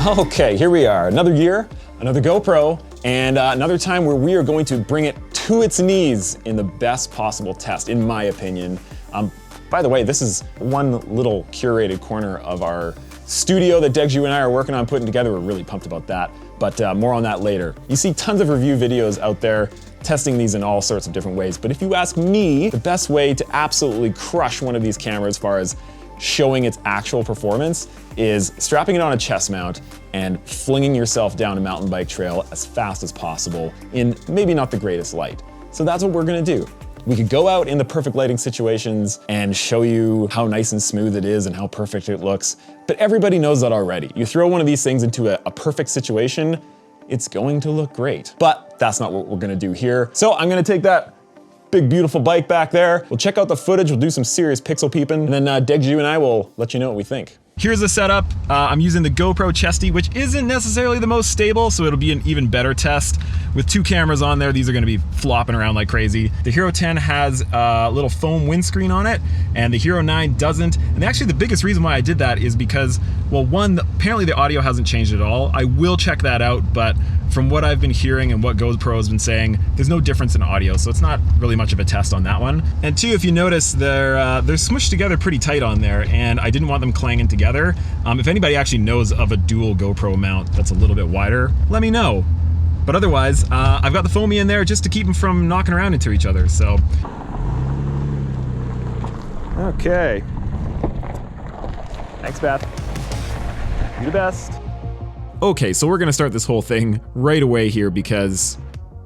Okay, here we are, another year, another GoPro, and another time where we are going to bring it to its knees in the best possible test, in my opinion. By the way, this is one little curated corner of our studio that Joules and I are working on putting together. We're really pumped about that, but more on that later. You see tons of review videos out there testing these in all sorts of different ways, but if you ask me, the best way to absolutely crush one of these cameras as far as showing its actual performance is strapping it on a chest mount and flinging yourself down a mountain bike trail as fast as possible in maybe not the greatest light. So that's what we're gonna do. We could go out in the perfect lighting situations and show you how nice and smooth it is and how perfect it looks, but everybody knows that already. You throw one of these things into a perfect situation, it's going to look great. But that's not what we're gonna do here. So I'm gonna take that big, beautiful bike back there. We'll check out the footage, we'll do some serious pixel peeping, and then Joules and I will let you know what we think. Here's the setup. I'm using the GoPro Chesty, which isn't necessarily the most stable, so it'll be an even better test. With two cameras on there, these are gonna be flopping around like crazy. The Hero 10 has a little foam windscreen on it, and the Hero 9 doesn't. And actually the biggest reason why I did that is because, well, one, apparently the audio hasn't changed at all. I will check that out, but from what I've been hearing and what GoPro has been saying, there's no difference in audio, so it's not really much of a test on that one. And two, if you notice, they're smushed together pretty tight on there, and I didn't want them clanging together. If anybody actually knows of a dual GoPro mount that's a little bit wider, let me know. But otherwise, I've got the foamy in there just to keep them from knocking around into each other, so. Okay. Thanks, Beth. You the best. Okay, so we're gonna start this whole thing right away here because,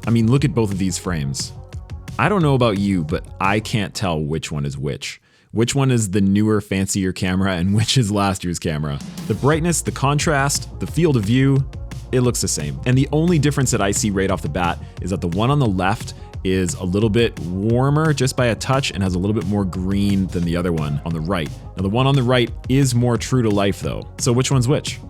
I mean, look at both of these frames. I don't know about you, but I can't tell which one is which. Which one is the newer, fancier camera and which is last year's camera. The brightness, the contrast, the field of view, it looks the same. And the only difference that I see right off the bat is that the one on the left is a little bit warmer just by a touch and has a little bit more green than the other one on the right. Now the one on the right is more true to life though. So which one's which?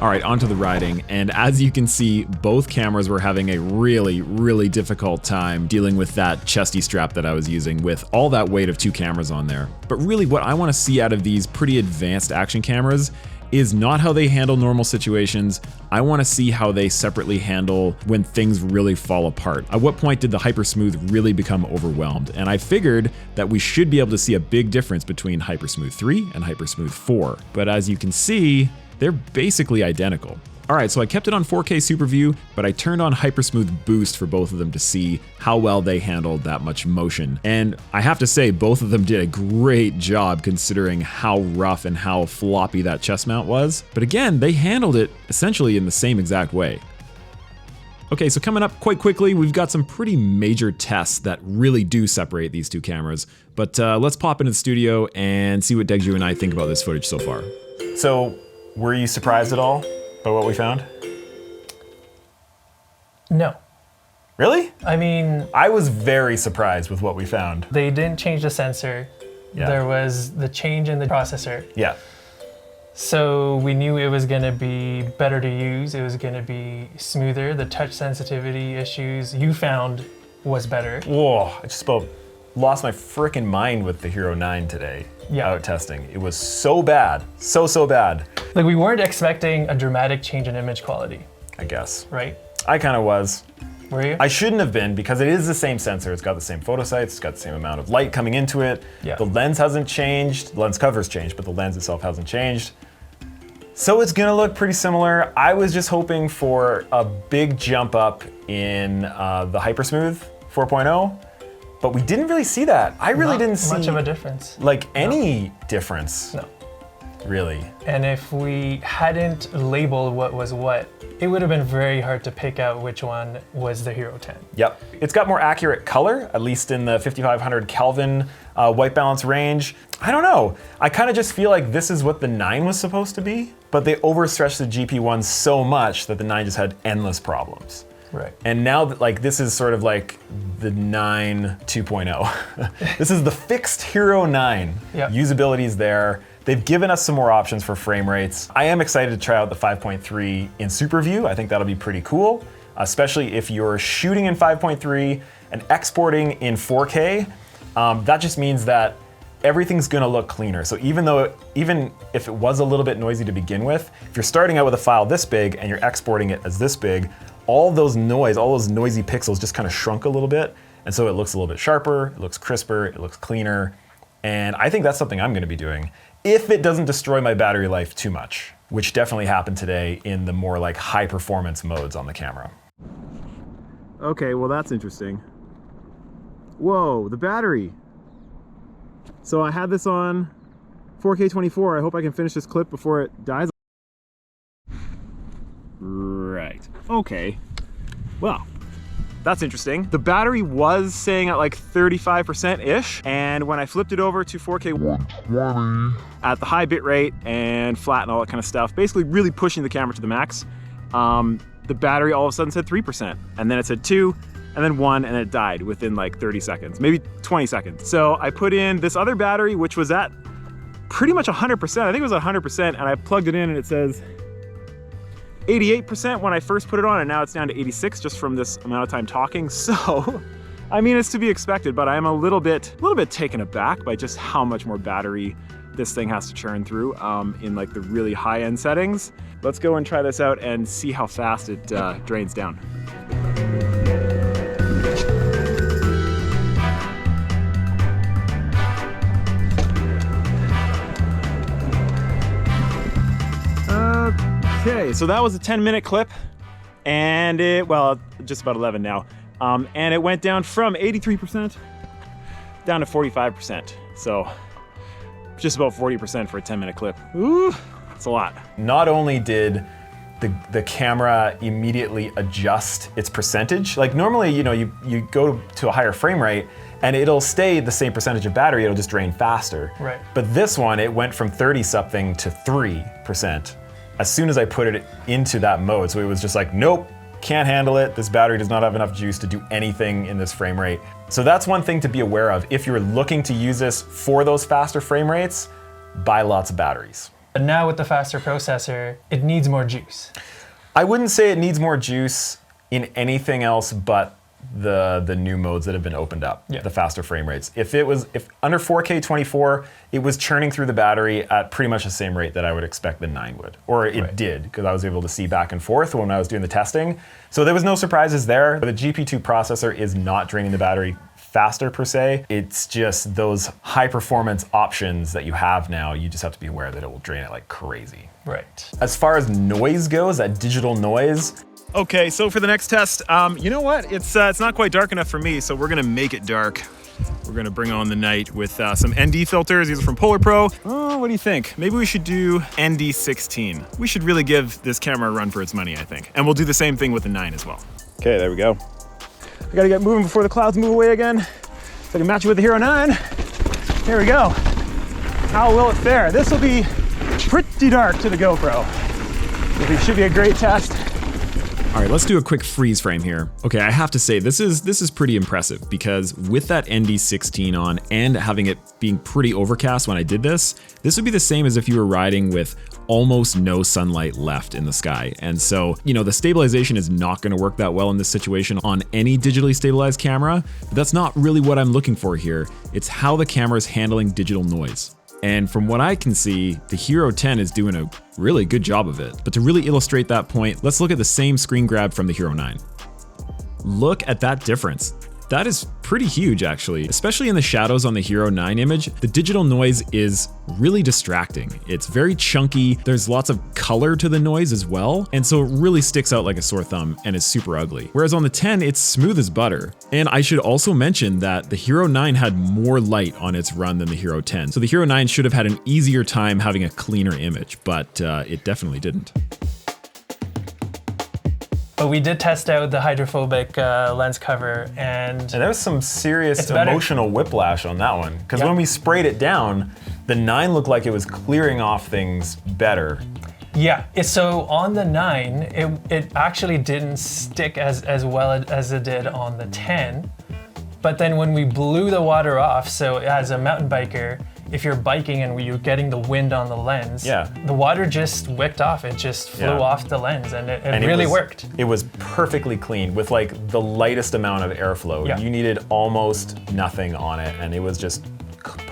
All right, onto the riding, and as you can see, both cameras were having a really, really difficult time dealing with that chesty strap that I was using with all that weight of two cameras on there. But really what I wanna see out of these pretty advanced action cameras is not how they handle normal situations. I wanna see how they separately handle when things really fall apart. At what point did the Hypersmooth really become overwhelmed? And I figured that we should be able to see a big difference between Hypersmooth 3 and Hypersmooth 4. But as you can see, they're basically identical. All right, so I kept it on 4K SuperView, but I turned on Hypersmooth Boost for both of them to see how well they handled that much motion. And I have to say, both of them did a great job considering how rough and how floppy that chest mount was. But again, they handled it essentially in the same exact way. Okay, so coming up quite quickly, we've got some pretty major tests that really do separate these two cameras. But let's pop into the studio and see what Joules and I think about this footage so far. So, were you surprised at all by what we found? No. Really? I mean, I was very surprised with what we found. they didn't change the sensor. Yeah. There was the change in the processor. Yeah. So we knew it was gonna be better to use. It was gonna be smoother. The touch sensitivity issues you found was better. Whoa, I just about lost my frickin' mind with the Hero 9 today. Yeah. Out testing. It was so bad. So bad. Like we weren't expecting a dramatic change in image quality, I guess. right? I kind of was. Were you? I shouldn't have been because it is the same sensor. It's got the same photo sites. It's got the same amount of light coming into it. Yeah. The lens hasn't changed. The lens cover's changed, but the lens itself hasn't changed. So it's gonna look pretty similar. I was just hoping for a big jump up in the Hypersmooth 4.0, but we didn't really see that. I really didn't see much of a difference. Like any difference. No. Really. And if we hadn't labeled what was what, it would have been very hard to pick out which one was the Hero 10. Yep. It's got more accurate color, at least in the 5500 Kelvin white balance range. I don't know. I kind of just feel like this is what the 9 was supposed to be, but they overstretched the GP1 so much that the 9 just had endless problems. Right. And now that like this is sort of like the 9 2.0. This is the fixed Hero 9. Yep. Usability is there. They've given us some more options for frame rates. I am excited to try out the 5.3 in SuperView. I think that'll be pretty cool, especially if you're shooting in 5.3 and exporting in 4K. That just means that everything's gonna look cleaner. So even if it was a little bit noisy to begin with, if you're starting out with a file this big and you're exporting it as this big, all those noisy pixels just kind of shrunk a little bit. And so it looks a little bit sharper, it looks crisper, it looks cleaner. And I think that's something I'm gonna be doing if it doesn't destroy my battery life too much, which definitely happened today in the more like high performance modes on the camera. Okay, well that's interesting. Whoa, the battery. So I had this on 4K 24. I hope I can finish this clip before it dies. Right, okay. Well, that's interesting. The battery was saying at like 35%-ish, and when I flipped it over to 4K 120 at the high bit rate and flat and all that kind of stuff, basically really pushing the camera to the max, the battery all of a sudden said 3%, and then it said 2, and then 1, and it died within like 30 seconds, maybe 20 seconds. So I put in this other battery, which was at pretty much 100%. I think it was 100%, and I plugged it in and it says 88% when I first put it on, and now it's down to 86 just from this amount of time talking. So, I mean, it's to be expected, but I'm a little bit taken aback by just how much more battery this thing has to churn through in like the really high-end settings. Let's go and try this out and see how fast it drains down. Okay, so that was a 10-minute clip, and just about 11 now, and it went down from 83% down to 45%. So just about 40% for a 10-minute clip. Ooh, that's a lot. Not only did the camera immediately adjust its percentage, like normally, you know, you go to a higher frame rate and it'll stay the same percentage of battery, it'll just drain faster. Right. But this one, it went from 30 something to 3% as soon as I put it into that mode. So it was just like, nope, can't handle it. This battery does not have enough juice to do anything in this frame rate. So that's one thing to be aware of. If you're looking to use this for those faster frame rates, buy lots of batteries. But now with the faster processor, it needs more juice. I wouldn't say it needs more juice in anything else but the new modes that have been opened up, yeah. The faster frame rates. If under 4K 24, it was churning through the battery at pretty much the same rate that I would expect the 9 would, or it did, because I was able to see back and forth when I was doing the testing. So there was no surprises there. The GP2 processor is not draining the battery faster per se. It's just those high performance options that you have now, you just have to be aware that it will drain it like crazy. Right. As far as noise goes, that digital noise, okay, so for the next test, you know what? It's not quite dark enough for me, so we're gonna make it dark. We're gonna bring on the night with some ND filters. These are from Polar Pro. Oh, what do you think? Maybe we should do ND16. We should really give this camera a run for its money, I think. And we'll do the same thing with the 9 as well. Okay, there we go. I gotta get moving before the clouds move away again. So I can match it with the Hero 9. Here we go. How will it fare? This will be pretty dark to the GoPro. It should be a great test. All right, let's do a quick freeze frame here. Okay, I have to say, this is pretty impressive because with that ND16 on and having it being pretty overcast when I did this would be the same as if you were riding with almost no sunlight left in the sky. And so, you know, the stabilization is not gonna work that well in this situation on any digitally stabilized camera, but that's not really what I'm looking for here. It's how the camera is handling digital noise. And from what I can see, the Hero 10 is doing a really good job of it. But to really illustrate that point, let's look at the same screen grab from the Hero 9. Look at that difference. That is pretty huge actually, especially in the shadows on the Hero 9 image. The digital noise is really distracting. It's very chunky. There's lots of color to the noise as well. And so it really sticks out like a sore thumb and is super ugly. Whereas on the 10, it's smooth as butter. And I should also mention that the Hero 9 had more light on its run than the Hero 10. So the Hero 9 should have had an easier time having a cleaner image, but it definitely didn't. But we did test out the hydrophobic lens cover, and there was some serious emotional whiplash on that one. Because when we sprayed it down, the 9 looked like it was clearing off things better. Yeah, so on the 9, it actually didn't stick as well as it did on the 10. But then when we blew the water off, so as a mountain biker, if you're biking and you're getting the wind on the lens, the water just wicked off. It just flew off the lens, and it really worked. It was perfectly clean with like the lightest amount of airflow. You needed almost nothing on it, and it was just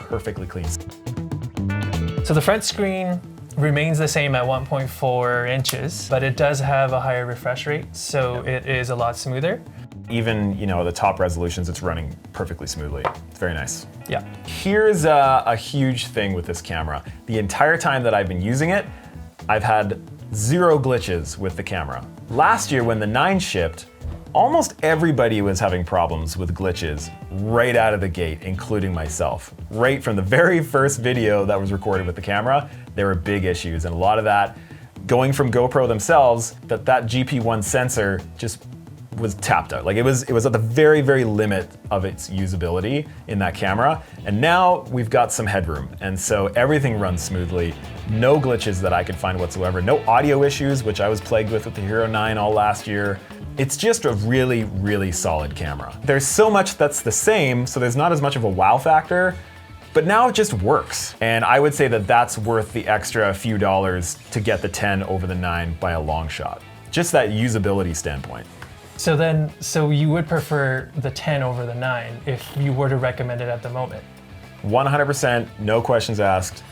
perfectly clean. So the front screen remains the same at 1.4 inches, but it does have a higher refresh rate, so it is a lot smoother. Even, you know, the top resolutions, it's running perfectly smoothly. It's very nice. Yeah. Here's a huge thing with this camera. The entire time that I've been using it, I've had 0 glitches with the camera. Last year when the 9 shipped, almost everybody was having problems with glitches right out of the gate, including myself. Right from the very first video that was recorded with the camera, there were big issues, and a lot of that going from GoPro themselves, that GP1 sensor just was tapped out. Like it was at the very, very limit of its usability in that camera. And now we've got some headroom. And so everything runs smoothly. No glitches that I could find whatsoever. No audio issues, which I was plagued with the Hero 9 all last year. It's just a really, really solid camera. There's so much that's the same, so there's not as much of a wow factor, but now it just works. And I would say that that's worth the extra few dollars to get the 10 over the 9 by a long shot. Just that usability standpoint. So you would prefer the 10 over the 9 if you were to recommend it at the moment? 100%, no questions asked.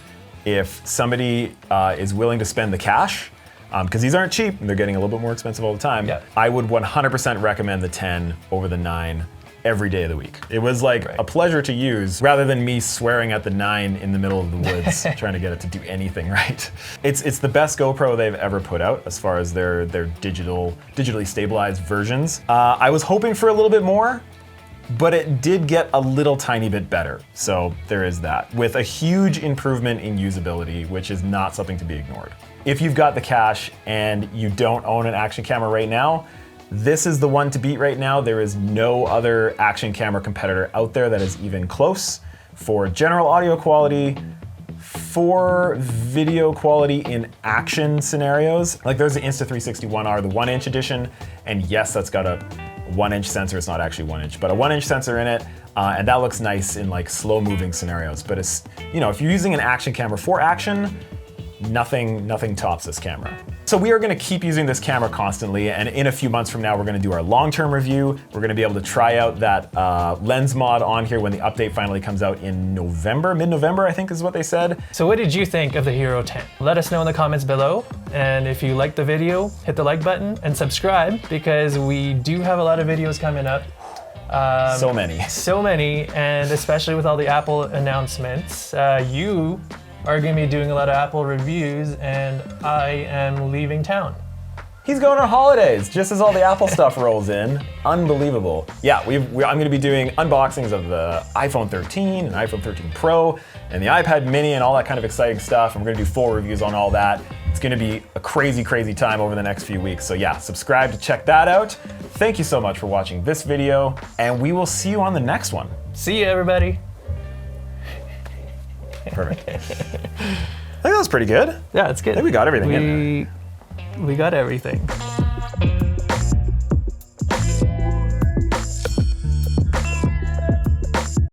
If somebody is willing to spend the cash, because these aren't cheap and they're getting a little bit more expensive all the time, yeah. I would 100% recommend the 10 over the 9 every day of the week. It was like a pleasure to use rather than me swearing at the 9 in the middle of the woods trying to get it to do anything right. It's the best GoPro they've ever put out as far as their digitally stabilized versions. I was hoping for a little bit more, but it did get a little tiny bit better. So there is that, with a huge improvement in usability, which is not something to be ignored. If you've got the cash and you don't own an action camera right now, this is the one to beat right now. There is no other action camera competitor out there that is even close for general audio quality, for video quality in action scenarios. Like there's the Insta360 the 1-inch edition, and yes, that's got a 1-inch sensor. It's not actually 1 inch, but a 1-inch sensor in it, and that looks nice in like slow moving scenarios. But it's, you know, if you're using an action camera for action, nothing tops this camera. So we are gonna keep using this camera constantly, and in a few months from now, we're gonna do our long-term review. We're gonna be able to try out that lens mod on here when the update finally comes out in November, mid-November, I think is what they said. So what did you think of the Hero 10? Let us know in the comments below. And if you liked the video, hit the like button and subscribe, because we do have a lot of videos coming up. So many, and especially with all the Apple announcements, you are going to be doing a lot of Apple reviews, and I am leaving town. He's going on holidays just as all the Apple stuff rolls in. Unbelievable. Yeah, I'm going to be doing unboxings of the iPhone 13 and iPhone 13 Pro and the iPad mini and all that kind of exciting stuff. And we're going to do full reviews on all that. It's going to be a crazy, crazy time over the next few weeks. So yeah, subscribe to check that out. Thank you so much for watching this video, and we will see you on the next one. See you, everybody. Perfect. I think that was pretty good. Yeah, it's good. I think we got everything in there. We got everything.